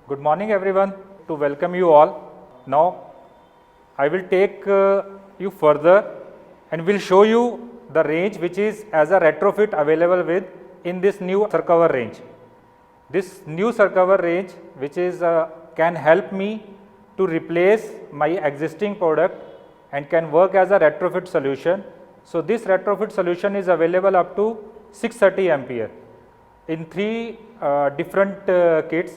Good morning everyone, to welcome you all. Now I will take you further and will show you the range which is as a retrofit available with in this new SIRCOVER range. This new SIRCOVER range which is can help me to replace my existing product and can work as a retrofit solution. So this retrofit solution is available up to 630 ampere in three different kits.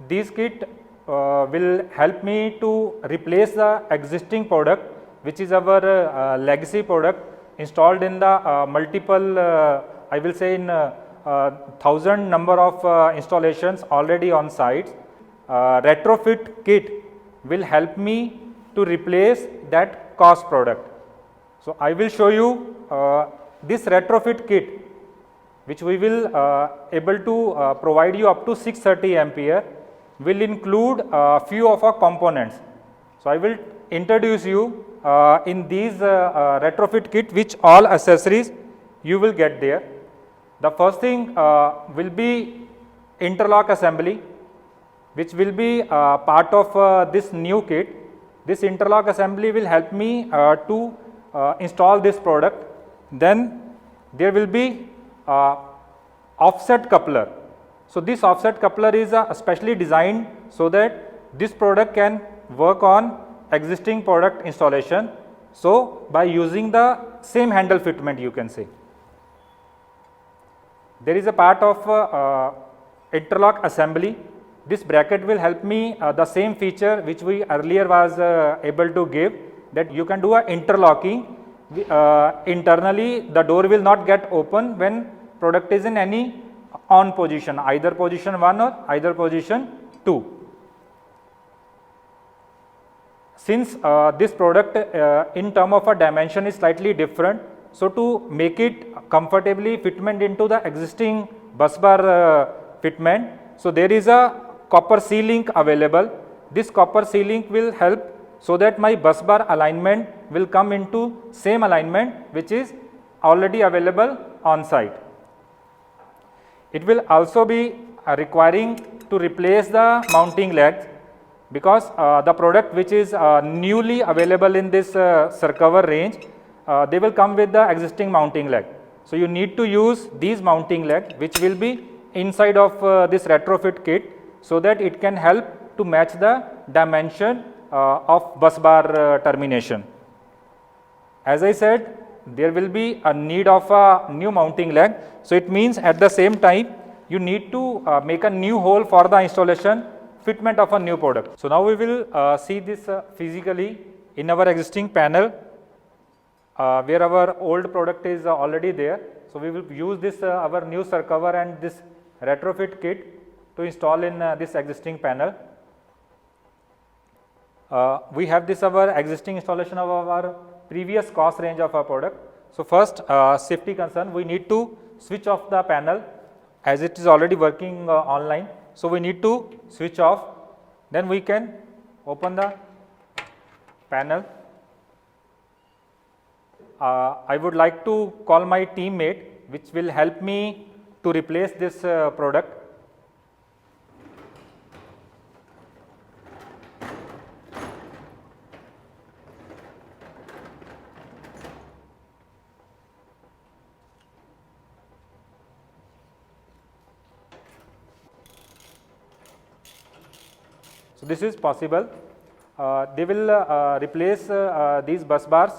These kit will help me to replace the existing product which is our legacy product installed in the multiple I will say in 1000 number of installations already on sites. Retrofit kit will help me to replace that cost product. So I will show you this retrofit kit which we will able to provide you up to 630 ampere will include few of our components. So I will introduce you in these retrofit kit which all accessories you will get there. The first thing will be interlock assembly which will be part of this new kit. This interlock assembly will help me to install this product. Then there will be offset coupler. So this offset coupler is specially designed so that this product can work on existing product installation. So by using the same handle fitment, you can say. There is a part of interlock assembly. This bracket will help me the same feature which we earlier was able to give, that you can do a interlocking. Internally the door will not get open when product is in any on position, either position 1 or either position 2. Since this product in term of a dimension is slightly different, so to make it comfortably fitment into the existing busbar fitment, so there is a copper C-link available. This copper C-link will help so that my busbar alignment will come into same alignment which is already available on site. It will also be requiring to replace the mounting legs because the product which is newly available in this SIRCOVER range, they will come with the existing mounting leg. So you need to use these mounting leg which will be inside of this retrofit kit so that it can help to match the dimension of busbar termination. As I said, there will be a need of a new mounting leg. So it means at the same time you need to make a new hole for the installation fitment of a new product. So now we will see this physically in our existing panel where our old product is already there. So we will use this our new SIRCOVER and this retrofit kit to install in this existing panel. We have this our existing installation of our previous cost range of our product. So first safety concern, we need to switch off the panel as it is already working online. So we need to switch off, then we can open the panel. I would like to call my teammate which will help me to replace this product. So this is possible. They will replace these bus bars.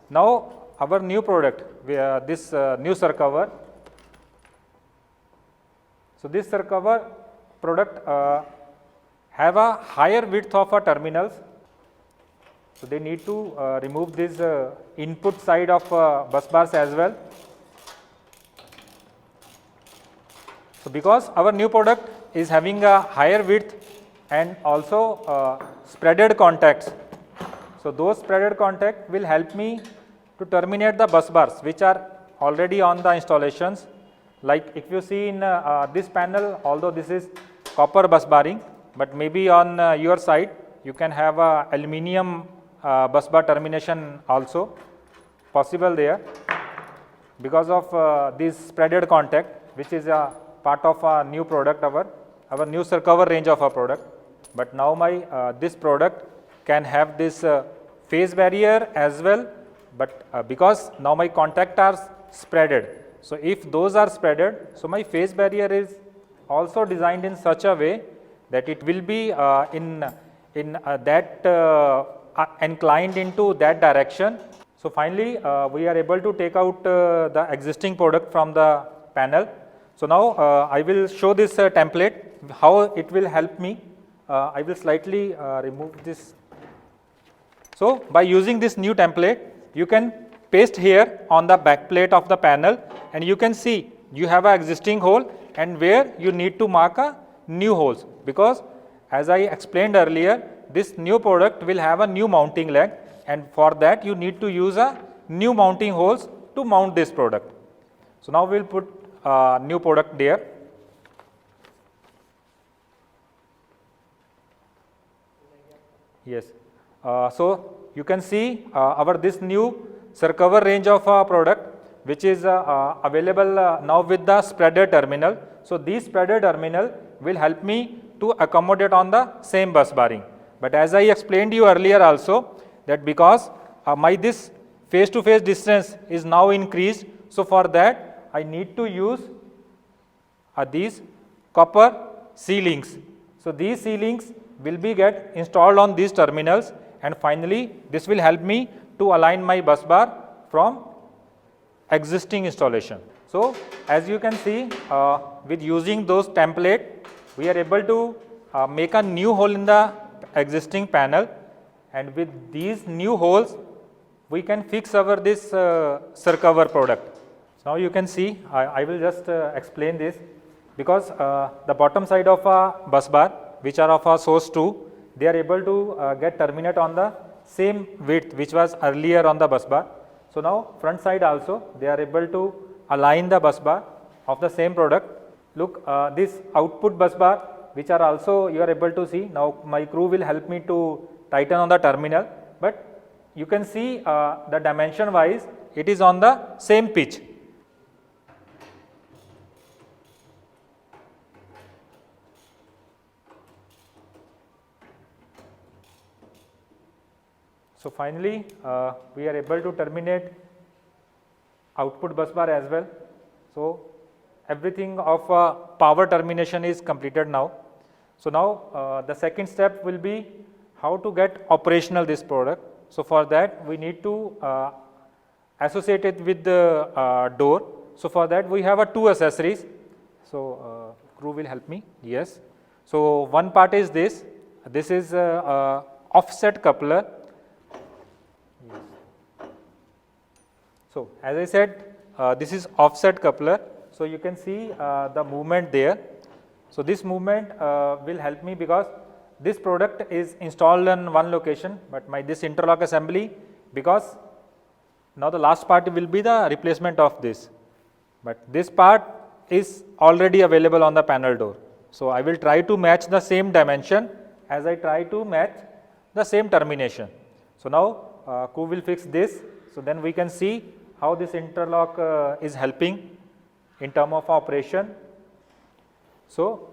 Now our new product, this new SIRCOVER. So this SIRCOVER product have a higher width of terminals. So they need to remove this input side of bus bars as well. So because our new product is having a higher width and also spreaded contacts. So those spreaded contact will help me to terminate the bus bars which are already on the installations. Like if you see in this panel, although this is copper bus barring, but maybe on your side you can have a aluminium bus bar termination also possible there because of this spreaded contact which is a part of a new product our our new SIRCOVER range of our product, but now my this product can have this phase barrier as well, but because now my contact are spreaded. So if those are spreaded, so my phase barrier is also designed in such a way that it will be in that inclined into that direction. So finally, we are able to take out the existing product from the panel. So now I will show this template, how it will help me. I will slightly remove this. So by using this new template, you can paste here on the back plate of the panel, and you can see you have an existing hole and where you need to mark a new holes, because as I explained earlier, this new product will have a new mounting leg, and for that you need to use a new mounting holes to mount this product. So now we will put new product there. Yes. So you can see our this new SIRCOVER range of product, which is available now with the spreader terminal. So these spreader terminal will help me to accommodate on the same bus barring. But as I explained you earlier also, that because my this face to face distance is now increased, so for that I need to use these copper ceilings. So these ceilings will be get installed on these terminals, and finally this will help me to align my bus bar from existing installation. So as you can see, with using those template, we are able to make a new hole in the existing panel, and with these new holes we can fix our this SIRCOVER product. So now you can see, I will just explain this, because the bottom side of a bus bar, which are of a source 2, they are able to get terminate on the same width which was earlier on the bus bar. So now front side also they are able to align the bus bar of the same product. Look, this output bus bar, which are also you are able to see. Now my crew will help me to tighten on the terminal, but you can see the dimension wise it is on the same pitch. So finally, we are able to terminate output bus bar as well. So everything of power termination is completed now. So now the second step will be how to get operational this product. So for that we need to associate it with the door. So for that we have two accessories. So crew will help me. Yes. So one part is this. This is offset coupler. So as I said, this is offset coupler. So you can see the movement there. So this movement will help me, because this product is installed in one location, but my this interlock assembly, because now the last part will be the replacement of this, but this part is already available on the panel door. So I will try to match the same dimension as I try to match the same termination. So now crew will fix this. So then we can see how this interlock is helping in term of operation. So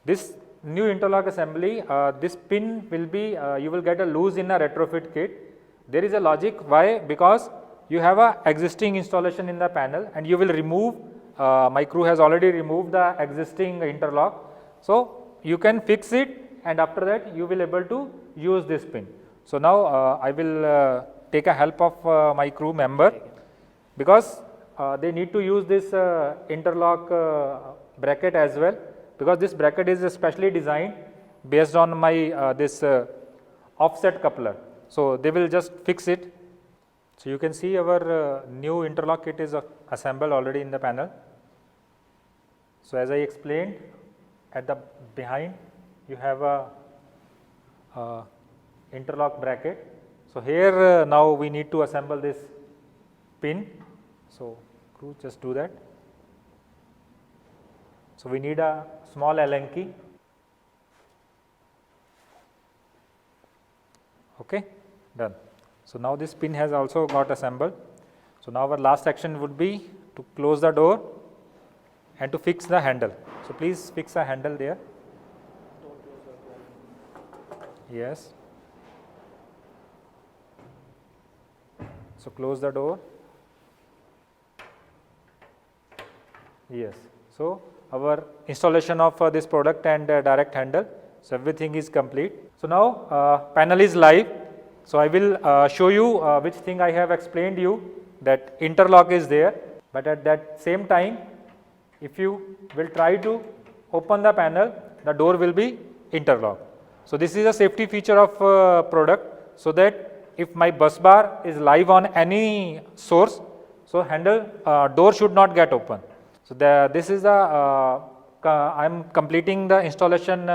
this new interlock assembly, this pin will be, you will get a loose in a retrofit kit. There is a logic why, because you have a existing installation in the panel and you will remove, my crew has already removed the existing interlock. So you can fix it, and after that you will able to use this pin. So now I will take a help of my crew member, because they need to use this interlock bracket as well, because this bracket is specially designed based on my this offset coupler. So they will just fix it. So you can see our new interlock kit is assembled already in the panel. So as I explained, at the behind you have a interlock bracket. So here now we need to assemble this pin. So crew just do that. So we need a small Allen key. Okay, done. So now this pin has also got assembled. So now our last action would be to close the door and to fix the handle. So please fix a handle there. Yes. So close the door. Yes. So our installation of this product and direct handle. So everything is complete. So now panel is live. So I will show you which thing I have explained you, that interlock is there, but at that same time, if you will try to open the panel, the door will be interlocked. So this is a safety feature of product, so that if my bus bar is live on any source, so handle door should not get open. So this is I am completing the installation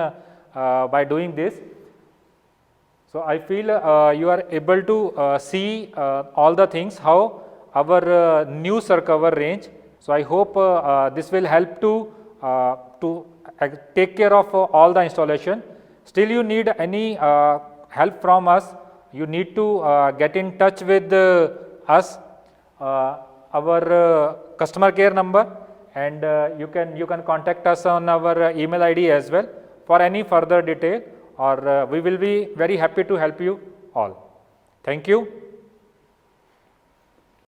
by doing this. So I feel you are able to see all the things, how our new SIRCOVER range. So I hope this will help to take care of all the installation. Still you need any help from us, you need to get in touch with us, our customer care number, and you can contact us on our email ID as well for any further detail, or we will be very happy to help you all. Thank you.